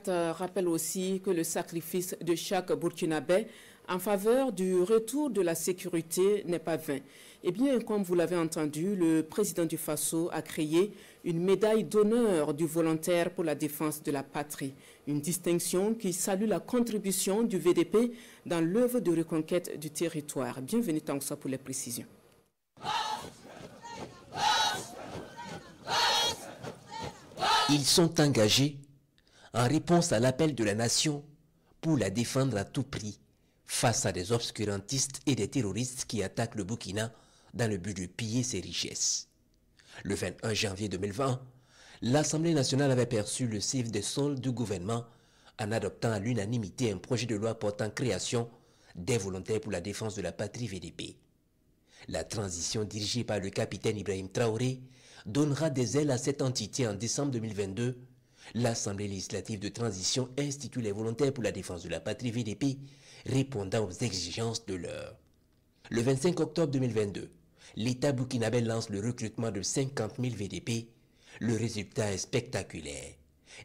acte rappelle aussi que le sacrifice de chaque Burkinabé en faveur du retour de la sécurité n'est pas vain. Eh bien, comme vous l'avez entendu, le président du Faso a créé une médaille d'honneur du volontaire pour la défense de la patrie, une distinction qui salue la contribution du VDP dans l'œuvre de reconquête du territoire. Bienvenue Tangusa pour les précisions. Ils sont engagés en réponse à l'appel de la nation pour la défendre à tout prix face à des obscurantistes et des terroristes qui attaquent le Burkina dans le but de piller ses richesses. Le 21 janvier 2020, l'Assemblée nationale avait perçu le CIF des soldes du gouvernement en adoptant à l'unanimité un projet de loi portant création des volontaires pour la défense de la patrie VDP. La transition dirigée par le capitaine Ibrahim Traoré donnera des ailes à cette entité en décembre 2022. L'Assemblée législative de transition institue les volontaires pour la défense de la patrie VDP, répondant aux exigences de l'heure. Le 25 octobre 2022, l'État burkinabé lance le recrutement de 50 000 VDP. Le résultat est spectaculaire.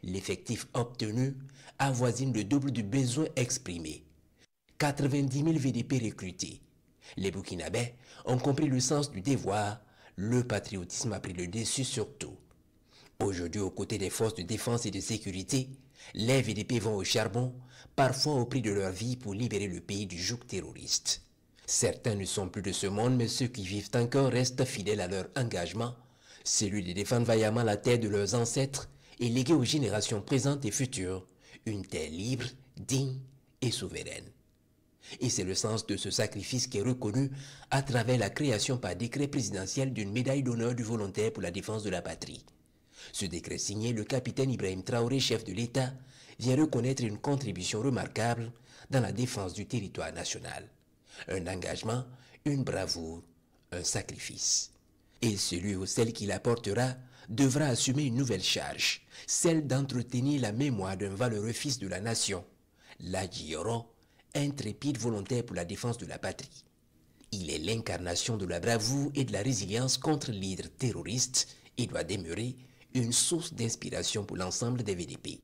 L'effectif obtenu avoisine le double du besoin exprimé. 90 000 VDP recrutés. Les Burkinabés ont compris le sens du devoir. Le patriotisme a pris le dessus sur tout. Aujourd'hui, aux côtés des forces de défense et de sécurité, les VDP vont au charbon, parfois au prix de leur vie pour libérer le pays du joug terroriste. Certains ne sont plus de ce monde, mais ceux qui vivent encore restent fidèles à leur engagement, celui de défendre vaillamment la terre de leurs ancêtres et léguer aux générations présentes et futures une terre libre, digne et souveraine. Et c'est le sens de ce sacrifice qui est reconnu à travers la création par décret présidentiel d'une médaille d'honneur du volontaire pour la défense de la patrie. Ce décret signé, le capitaine Ibrahim Traoré, chef de l'État, vient reconnaître une contribution remarquable dans la défense du territoire national. Un engagement, une bravoure, un sacrifice. Et celui ou celle qui l'apportera devra assumer une nouvelle charge, celle d'entretenir la mémoire d'un valeureux fils de la nation, Ladji Yoro, intrépide volontaire pour la défense de la patrie. Il est l'incarnation de la bravoure et de la résilience contre l'hydre terroriste et doit demeurer une source d'inspiration pour l'ensemble des VDP.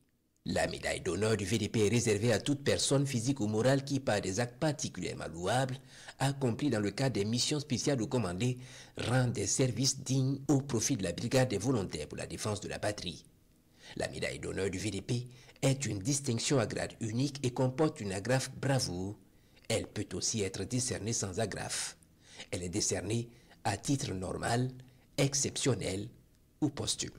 La médaille d'honneur du VDP est réservée à toute personne physique ou morale qui, par des actes particulièrement louables, accomplis dans le cadre des missions spéciales ou commandées, rend des services dignes au profit de la brigade des volontaires pour la défense de la patrie. La médaille d'honneur du VDP est une distinction à grade unique et comporte une agrafe bravoure. Elle peut aussi être décernée sans agrafe. Elle est décernée à titre normal, exceptionnel ou posthume.